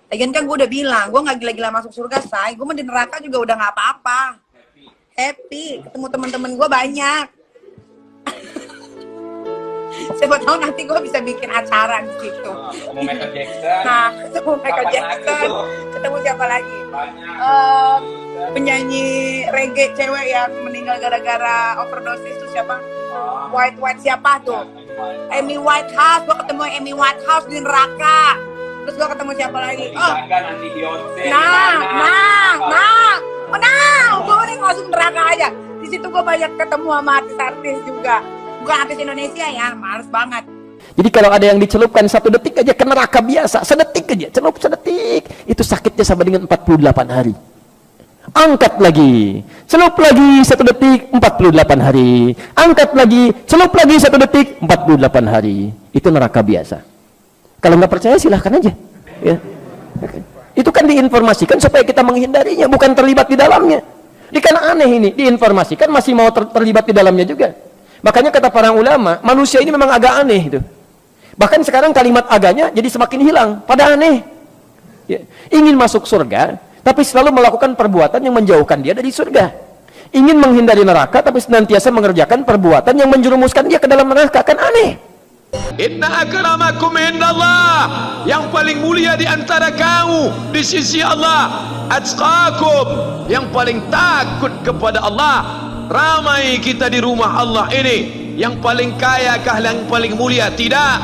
Lagian kan gue udah bilang, gue nggak gila-gila masuk surga, say. Gue mah di neraka juga udah nggak apa-apa. Happy, ketemu teman-teman gue banyak. Siapa tahu nanti gue bisa bikin acara di situ. Ketemu Michael Jackson. Nah, ketemu Michael Jackson. Ketemu siapa lagi? Penyanyi reggae cewek yang meninggal gara-gara overdosis itu siapa? White siapa tuh? Amy Whitehouse. Gue ketemu Amy Whitehouse di neraka. Terus gue ketemu siapa lagi? Nanti Beyonce. Gue udah langsung neraka aja. Di situ gue banyak ketemu sama artis-artis juga. Bukan artis Indonesia ya, males banget. Jadi kalau ada yang dicelupkan 1 detik aja ke neraka biasa, sedetik aja, celup sedetik, itu sakitnya sama dengan 48 hari. Angkat lagi, celup lagi 1 detik, 48 hari. Angkat lagi, celup lagi 1 detik, 48 hari. Itu neraka biasa. Kalau nggak percaya silahkan aja. Ya. Itu kan diinformasikan supaya kita menghindarinya, bukan terlibat di dalamnya. Ini kan aneh ini, diinformasikan masih mau terlibat di dalamnya juga. Makanya kata para ulama, manusia ini memang agak aneh itu. Bahkan sekarang kalimat agaknya jadi semakin hilang, pada aneh. Ya. Ingin masuk surga, tapi selalu melakukan perbuatan yang menjauhkan dia dari surga. Ingin menghindari neraka, tapi senantiasa mengerjakan perbuatan yang menjerumuskan dia ke dalam neraka, kan aneh. Inna akramakum indallah, yang paling mulia di antara kamu di sisi Allah, atqakum, yang paling takut kepada Allah. Ramai kita di rumah Allah ini, yang paling kaya kah yang paling mulia? Tidak.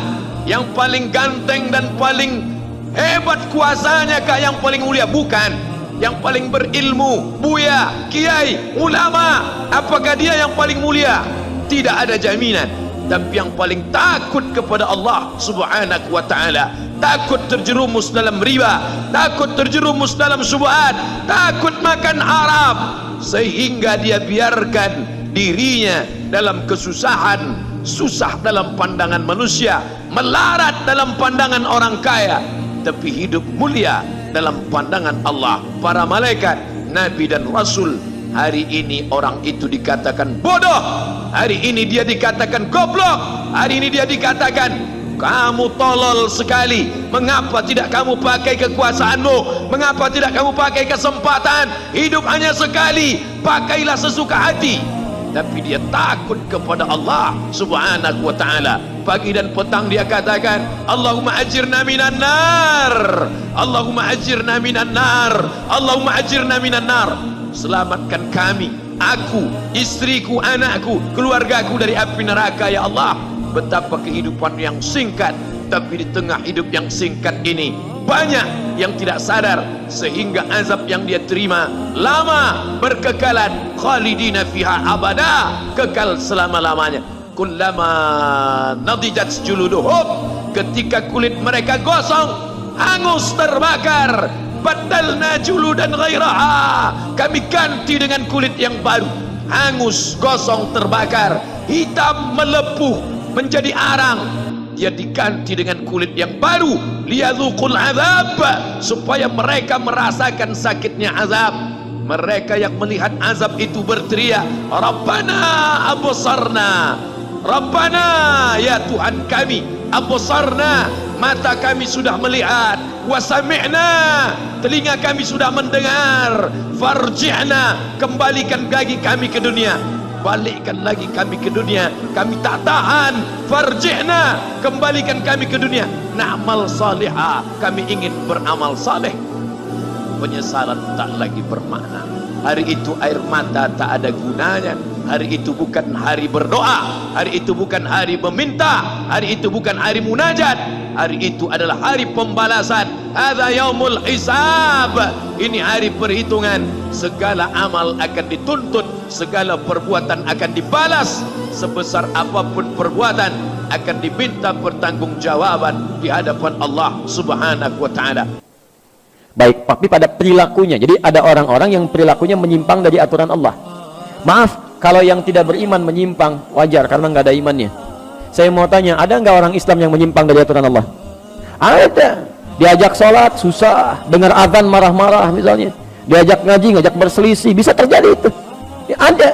Yang paling ganteng dan paling hebat kuasanya kah yang paling mulia? Bukan. Yang paling berilmu, buya, kiai, ulama, apakah dia yang paling mulia? Tidak ada jaminan. Tapi yang paling takut kepada Allah subhanahu wa ta'ala, takut terjerumus dalam riba, takut terjerumus dalam syubhat, takut makan haram, sehingga dia biarkan dirinya dalam kesusahan, susah dalam pandangan manusia, melarat dalam pandangan orang kaya, tapi hidup mulia dalam pandangan Allah, para malaikat, nabi dan rasul. Hari ini orang itu dikatakan bodoh, hari ini dia dikatakan goblok, hari ini dia dikatakan kamu tolol sekali. Mengapa tidak kamu pakai kekuasaanmu? Mengapa tidak kamu pakai kesempatan? Hidup hanya sekali, pakailah sesuka hati. Tapi dia takut kepada Allah subhanahu wa ta'ala. Pagi dan petang dia katakan, Allahumma ajirna minan nar, Allahumma ajirna minan nar, Allahumma ajirna minan nar. Selamatkan kami, aku, istriku, anakku, keluargaku dari api neraka ya Allah. Betapa kehidupan yang singkat, tapi di tengah hidup yang singkat ini banyak yang tidak sadar, sehingga azab yang dia terima lama, berkekalan, khalidina fiha abada, kekal selama-lamanya. Kullama nadijat juluduhum, ketika kulit mereka gosong, hangus, terbakar, badalna juludan ghairaha, kami ganti dengan kulit yang baru, hangus, gosong, terbakar, hitam, melepuh, menjadi arang. Dia diganti dengan kulit yang baru, liyadzuqul azab, supaya mereka merasakan sakitnya azab. Mereka yang melihat azab itu berteriak, Rabbana absarna, Rabbana, ya Tuhan kami, absarna, mata kami sudah melihat, wasami'na, telinga kami sudah mendengar, farji'na, kembalikan lagi kami ke dunia, balikkan lagi kami ke dunia, kami tak tahan, farji'na, kembalikan kami ke dunia, na'mal salihah, kami ingin beramal saleh. Penyesalan tak lagi bermakna. Hari itu air mata tak ada gunanya. Hari itu bukan hari berdoa, hari itu bukan hari meminta, hari itu bukan hari munajat, hari itu adalah hari pembalasan. Hadza yaumul hisab, ini hari perhitungan. Segala amal akan dituntut, segala perbuatan akan dibalas. Sebesar apapun perbuatan akan diminta pertanggungjawaban di hadapan Allah subhanahu wa ta'ala. Baik, tapi pada perilakunya. Jadi ada orang-orang yang perilakunya menyimpang dari aturan Allah. Maaf, kalau yang tidak beriman menyimpang, wajar karena nggak ada imannya. Saya mau tanya, ada nggak orang Islam yang menyimpang dari aturan Allah? Ada. Diajak sholat susah, dengar azan marah-marah misalnya, diajak ngaji ngajak berselisih, bisa terjadi itu. Ya, ada.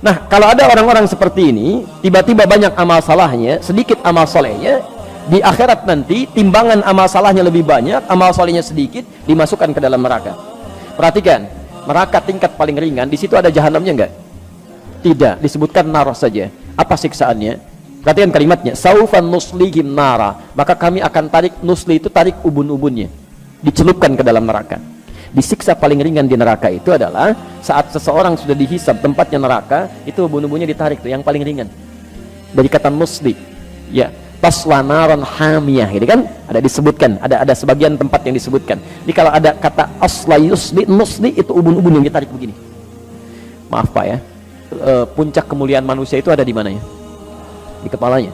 Nah, kalau ada orang-orang seperti ini, tiba-tiba banyak amal salahnya, sedikit amal solehnya, Di akhirat nanti timbangan amal salahnya lebih banyak, amal solehnya sedikit, dimasukkan ke dalam neraka. Perhatikan, neraka tingkat paling ringan, di situ ada jahanamnya enggak? Tidak, disebutkan nar saja. Apa siksaannya? Perhatikan kalimatnya, saufan nuslihim nara, maka kami akan tarik, nusli itu tarik ubun-ubunnya, dicelupkan ke dalam neraka. Disiksa paling ringan di neraka itu adalah saat seseorang sudah dihisab tempatnya neraka, itu ubun-ubunnya ditarik tuh, yang paling ringan. Dari kata nusli, ya, tasla naran hamiyah, gitu kan? Ada disebutkan, ada sebagian tempat yang disebutkan. Jadi kalau ada kata asla yusli, nusli, itu ubun-ubun yang ditarik begini. Maaf Pak ya, puncak kemuliaan manusia itu ada di mana ya? Di kepalanya.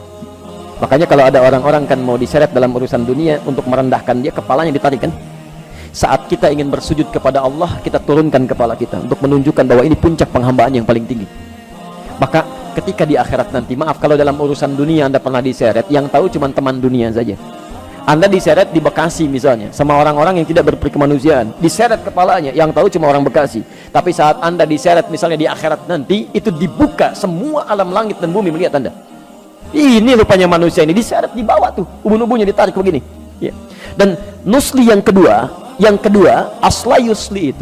Makanya kalau ada orang-orang kan mau diseret dalam urusan dunia untuk merendahkan dia, kepalanya ditarik kan? Saat kita ingin bersujud kepada Allah, kita turunkan kepala kita untuk menunjukkan bahwa ini puncak penghambaan yang paling tinggi. Maka ketika di akhirat nanti, maaf kalau dalam urusan dunia Anda pernah diseret, yang tahu cuma teman dunia saja. Anda diseret di Bekasi misalnya sama orang-orang yang tidak berperkemanusiaan, diseret kepalanya, yang tahu cuma orang Bekasi. Tapi saat Anda diseret misalnya di akhirat nanti, itu dibuka semua alam langit dan bumi melihat Anda. Ini rupanya manusia ini, diseret di bawah tuh, ubun-ubunnya ditarik begini ya. Dan nusli yang kedua asla yusli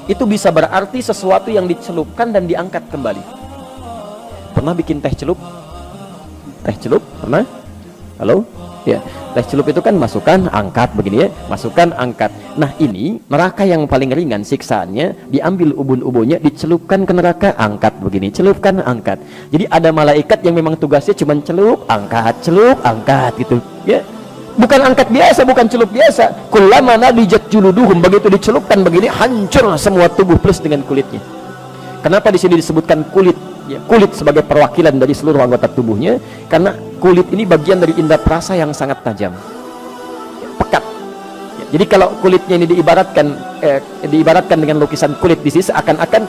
itu bisa berarti sesuatu yang dicelupkan dan diangkat kembali. Pernah bikin teh celup? Teh celup? Pernah? Halo? Ya, teh celup itu kan masukkan, angkat begini ya, masukkan, angkat. Nah ini neraka yang paling ringan siksaannya, diambil ubun-ubunnya, dicelupkan ke neraka, angkat begini, celupkan, angkat. Jadi ada malaikat yang memang tugasnya cuma celup, angkat gitu ya. Bukan angkat biasa, bukan celup biasa. Kullama nadijat juluduhum, begitu dicelupkan begini, hancur semua tubuh plus dengan kulitnya. Kenapa di sini disebutkan kulit? Ya, kulit sebagai perwakilan dari seluruh anggota tubuhnya, karena kulit ini bagian dari indera perasa yang sangat tajam, ya, pekat. Ya, jadi kalau kulitnya ini diibaratkan dengan lukisan kulit di sini, seakan-akan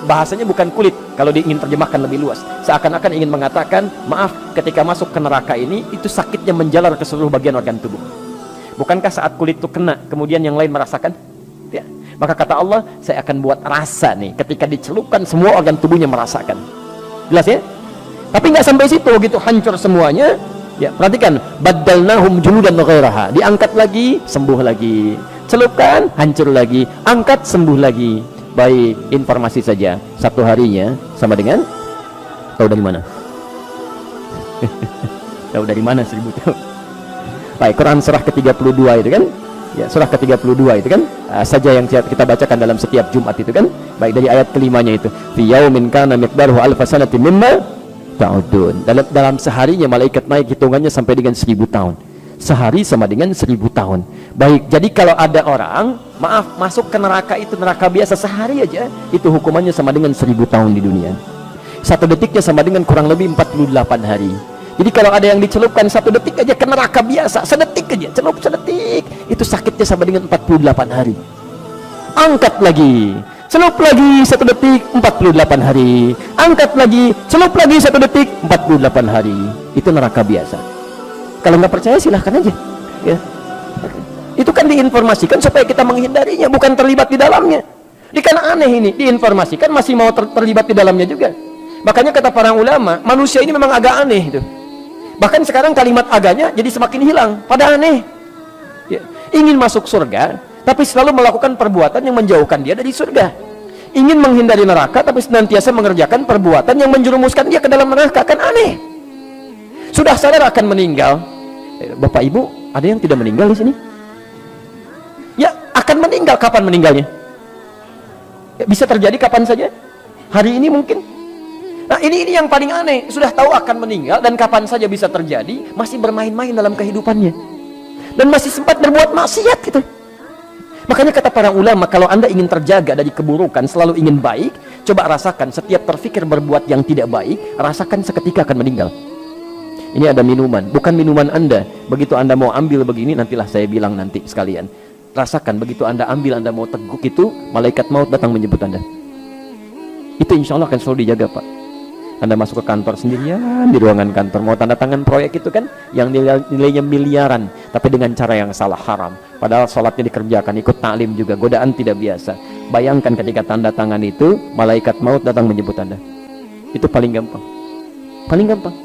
bahasanya bukan kulit. Kalau ingin terjemahkan lebih luas, seakan-akan ingin mengatakan, maaf, ketika masuk ke neraka ini, itu sakitnya menjalar ke seluruh bagian organ tubuh. Bukankah saat kulit itu kena, kemudian yang lain merasakan? Ya. Maka kata Allah, saya akan buat rasa nih, ketika dicelupkan semua organ tubuhnya merasakan. Jelas ya? Tapi nggak sampai situ, begitu hancur semuanya. Ya, perhatikan, baddalnahum juludan ghairaha, diangkat lagi, sembuh lagi, celupkan, hancur lagi, angkat, sembuh lagi. Baik, informasi saja, satu harinya sama dengan, tahu dari mana? Tahu dari mana 1000 tahun? Baik, Quran surah ke-32 itu kan? Ya, surah ke-32 itu kan saja yang kita bacakan dalam setiap Jumat itu kan. Baik, dari ayat kelimanya itu, fi yaumin kana miqdaruhu alfa sanatin mimma ta'udun. Dalam seharinya malaikat naik hitungannya sampai dengan 1000 tahun. Sehari sama dengan 1000 tahun. Baik, jadi kalau ada orang, maaf, masuk ke neraka itu neraka biasa sehari aja, itu hukumannya sama dengan 1000 tahun di dunia. Satu detiknya sama dengan kurang lebih 48 hari. Jadi kalau ada yang dicelupkan satu detik aja ke neraka biasa, sedetik aja, celup sedetik, itu sakitnya sama dengan 48 hari. Angkat lagi, celup lagi satu detik, 48 hari. Angkat lagi, celup lagi satu detik, 48 hari. Itu neraka biasa. Kalau nggak percaya silahkan aja. Ya. Itu kan diinformasikan supaya kita menghindarinya, bukan terlibat di dalamnya. Ini kan aneh ini, diinformasikan masih mau terlibat di dalamnya juga. Makanya kata para ulama, manusia ini memang agak aneh itu. Bahkan sekarang kalimat aganya jadi semakin hilang, pada aneh ya. Ingin masuk surga tapi selalu melakukan perbuatan yang menjauhkan dia dari surga. Ingin menghindari neraka tapi senantiasa mengerjakan perbuatan yang menjerumuskan dia ke dalam neraka. Kan aneh. Sudah sadar akan meninggal, Bapak Ibu, ada yang tidak meninggal di sini? Ya, akan meninggal. Kapan meninggalnya? Ya, bisa terjadi kapan saja, hari ini mungkin. Nah ini yang paling aneh, sudah tahu akan meninggal dan kapan saja bisa terjadi, masih bermain-main dalam kehidupannya dan masih sempat berbuat maksiat gitu. Makanya kata para ulama, kalau Anda ingin terjaga dari keburukan, selalu ingin baik, coba rasakan setiap terfikir berbuat yang tidak baik, rasakan seketika akan meninggal. Ini ada minuman, bukan minuman Anda, begitu Anda mau ambil begini, nantilah saya bilang nanti sekalian. Rasakan begitu Anda ambil, Anda mau teguk itu, malaikat maut datang menjemput Anda. Itu insya Allah akan selalu dijaga Pak. Anda masuk ke kantor sendirian, di ruangan kantor mau tanda tangan proyek itu kan yang nilainya miliaran, tapi dengan cara yang salah, haram. Padahal sholatnya dikerjakan, ikut taklim juga, godaan tidak biasa. Bayangkan ketika tanda tangan itu, malaikat maut datang menjemput Anda. Itu paling gampang, paling gampang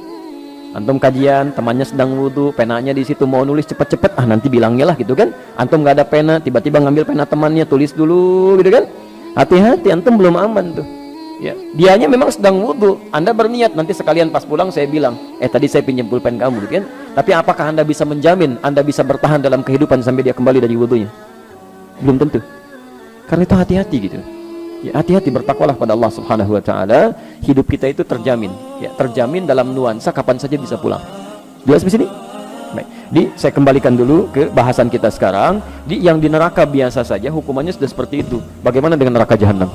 Antum kajian, temannya sedang wudu, penanya di situ mau nulis cepet-cepet, nanti bilangnya lah gitu kan. Antum nggak ada pena, tiba-tiba ngambil pena temannya, tulis dulu gitu kan. Hati-hati, antum belum aman tuh. Ya, dianya memang sedang wudu, Anda berniat nanti sekalian pas pulang saya bilang, tadi saya pinjam pulpen kamu gitu kan. Tapi apakah Anda bisa menjamin Anda bisa bertahan dalam kehidupan sampai dia kembali dari wudunya? Belum tentu. Karena itu hati-hati gitu. Ya, hati-hati, bertakwalah pada Allah Subhanahu wa taala. Hidup kita itu terjamin, ya, terjamin dalam nuansa kapan saja bisa pulang. Jelas di sini? Baik. Saya kembalikan dulu ke bahasan kita sekarang. Yang di neraka biasa saja hukumannya sudah seperti itu. Bagaimana dengan neraka jahanam?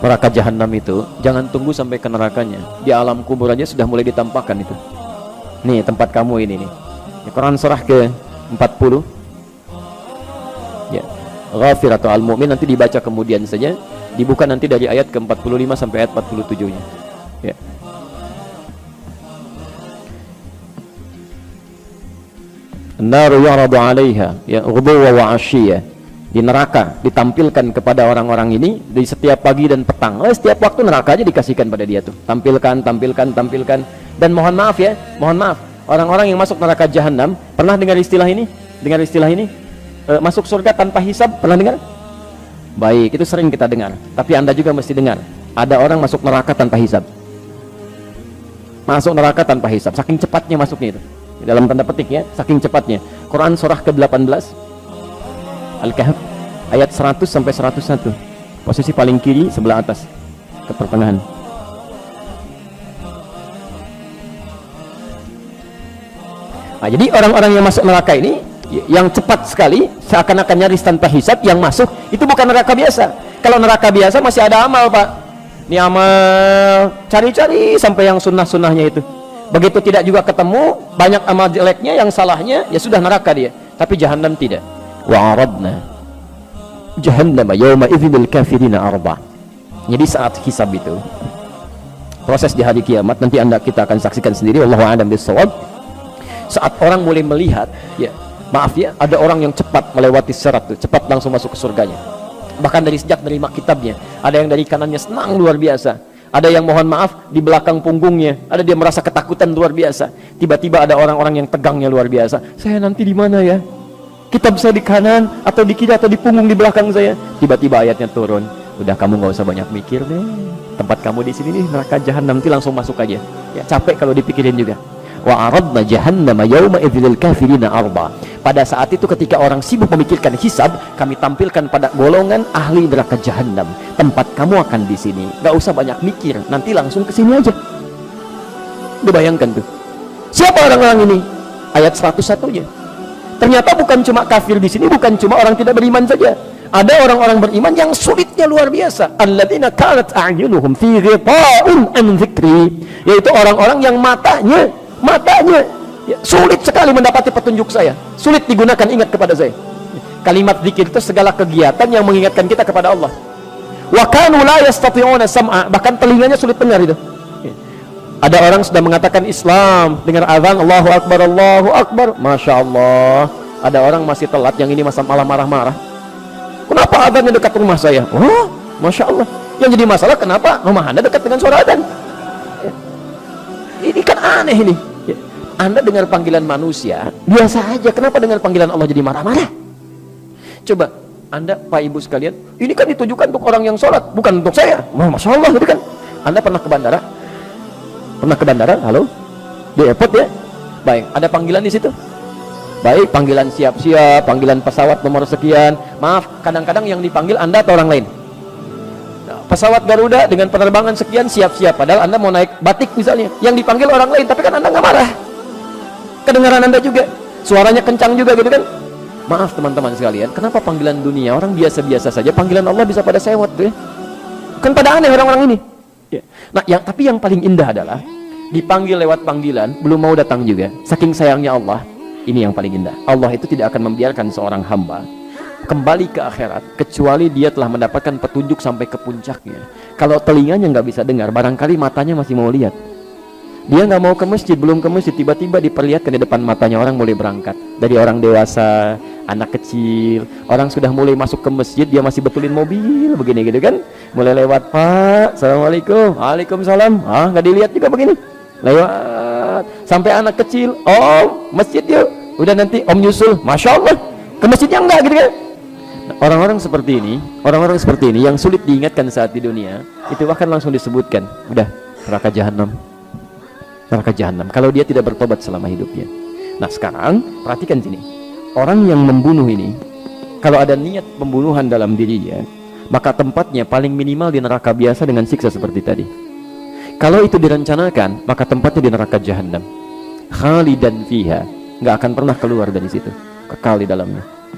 Neraka jahanam itu jangan tunggu sampai ke nerakanya. Di alam kubur aja sudah mulai ditampakkan itu. Nih tempat kamu ini nih. Quran surah ke 40. Ya. Ghafir atau Al-Mu'min nanti dibaca kemudian saja, dibuka nanti dari ayat ke-45 sampai ayat 47-nya. Ya. An-naru yu'radu 'alaiha ya ghuduwwan wa 'ashiyya. Di neraka ditampilkan kepada orang-orang ini di setiap pagi dan petang. Setiap waktu neraka aja dikasihkan pada dia tuh. Tampilkan. Dan mohon maaf ya, orang-orang yang masuk neraka jahanam pernah dengar istilah ini? Masuk surga tanpa hisab, pernah dengar? Baik, itu sering kita dengar. Tapi Anda juga mesti dengar, ada orang masuk neraka tanpa hisab. Masuk neraka tanpa hisab, saking cepatnya masuknya itu. Dalam tanda petik ya, saking cepatnya. Quran surah ke-18 Al-Kahf ayat 100 sampai 101. Posisi paling kiri sebelah atas ke pertengahan. Nah, jadi orang-orang yang masuk neraka ini yang cepat sekali, seakan-akan nyaris tanpa hisab, yang masuk itu bukan neraka biasa. Kalau neraka biasa masih ada amal, Pak. Ini amal cari-cari sampai yang sunnah-sunnahnya itu. Begitu tidak juga ketemu, banyak amal jeleknya, yang salahnya, ya sudah neraka dia. Tapi jahanam tidak. Wa aradna jahannama yawma idzil kafirina arba. Jadi saat hisab itu, proses di hari kiamat, nanti kita akan saksikan sendiri, wallahu a'lam bishawab. Saat orang mulai melihat, ya maaf ya, ada orang yang cepat melewati sirat tuh, cepat langsung masuk ke surganya. Bahkan dari sejak nerima kitabnya, ada yang dari kanannya senang luar biasa, ada yang mohon maaf di belakang punggungnya, ada dia merasa ketakutan luar biasa. Tiba-tiba ada orang-orang yang tegangnya luar biasa. Saya nanti di mana ya? Kitab saya di kanan atau di kiri atau di punggung di belakang saya. Tiba-tiba ayatnya turun. Udah, kamu nggak usah banyak mikir deh. Tempat kamu di sini nih neraka jahanam, nanti langsung masuk aja. Ya capek kalau dipikirin juga. Wa aradna jahannama yawma idzil kafirina arba. Pada saat itu ketika orang sibuk memikirkan hisab, kami tampilkan pada golongan ahli neraka jahanam. Tempat kamu akan di sini. Gak usah banyak mikir, nanti langsung ke sini aja. Dibayangkan tuh. Siapa orang-orang ini? Ayat 101-nya. Ternyata bukan cuma kafir di sini, bukan cuma orang tidak beriman saja. Ada orang-orang beriman yang sulitnya luar biasa. Alladzina kanat a'yunuhum fi ghita'in an dzikri. Yaitu orang-orang yang matanya ya, sulit sekali mendapati petunjuk saya, sulit digunakan ingat kepada saya. Kalimat zikir itu segala kegiatan yang mengingatkan kita kepada Allah. Wa kanu la yastati'una sam'a, bahkan telinganya sulit dengar itu. Ada orang sudah mengatakan Islam, dengar azan Allahu Akbar, Masya Allah. Ada orang masih telat, yang ini masa malah marah-marah. Kenapa azannya dekat rumah saya? Oh, Masya Allah. Yang jadi masalah kenapa rumah Anda dekat dengan suara azan? Ini kan aneh ini. Anda dengar panggilan manusia biasa aja, kenapa dengar panggilan Allah jadi marah-marah? Coba Anda, Pak Ibu sekalian, ini kan ditujukan untuk orang yang sholat, bukan untuk saya. Masya Allah gitu kan. Anda pernah ke bandara? Halo? Di airport ya? Baik, ada panggilan di situ. Baik, panggilan siap-siap, panggilan pesawat nomor sekian. Maaf, kadang-kadang yang dipanggil Anda atau orang lain? Pesawat Garuda dengan penerbangan sekian siap-siap, padahal Anda mau naik batik misalnya, yang dipanggil orang lain, tapi kan Anda nggak marah. Kedengaran Anda juga, suaranya kencang juga gitu kan. Maaf teman-teman sekalian, kenapa panggilan dunia orang biasa-biasa saja, panggilan Allah bisa pada sewot tuh ya? Kan pada aneh orang-orang ini ya. Nah, tapi yang paling indah adalah dipanggil lewat panggilan, belum mau datang juga. Saking sayangnya Allah, ini yang paling indah. Allah itu tidak akan membiarkan seorang hamba kembali ke akhirat kecuali dia telah mendapatkan petunjuk sampai ke puncaknya. Kalau telinganya nggak bisa dengar, barangkali matanya masih mau lihat. Dia nggak mau ke masjid, belum ke masjid, tiba-tiba diperlihatkan di depan matanya orang mulai berangkat. Dari orang dewasa, anak kecil, orang sudah mulai masuk ke masjid, dia masih betulin mobil begini gitu kan. Mulai lewat, Pak, Assalamualaikum, Waalaikumsalam. Nggak dilihat juga begini. Lewat, Sampai anak kecil, oh masjid yuk, udah nanti om nyusul, masya Allah, ke masjidnya enggak gitu kan. Nah, orang-orang seperti ini yang sulit diingatkan saat di dunia, itu bahkan langsung disebutkan, udah neraka jahanam, kalau dia tidak bertobat selama hidupnya. Nah sekarang perhatikan sini, orang yang membunuh ini, kalau ada niat pembunuhan dalam dirinya, maka tempatnya paling minimal di neraka biasa dengan siksa seperti tadi. Kalau itu direncanakan, maka tempatnya di neraka jahanam, khalidan fiha, nggak akan pernah keluar dari situ, kekal di dalamnya.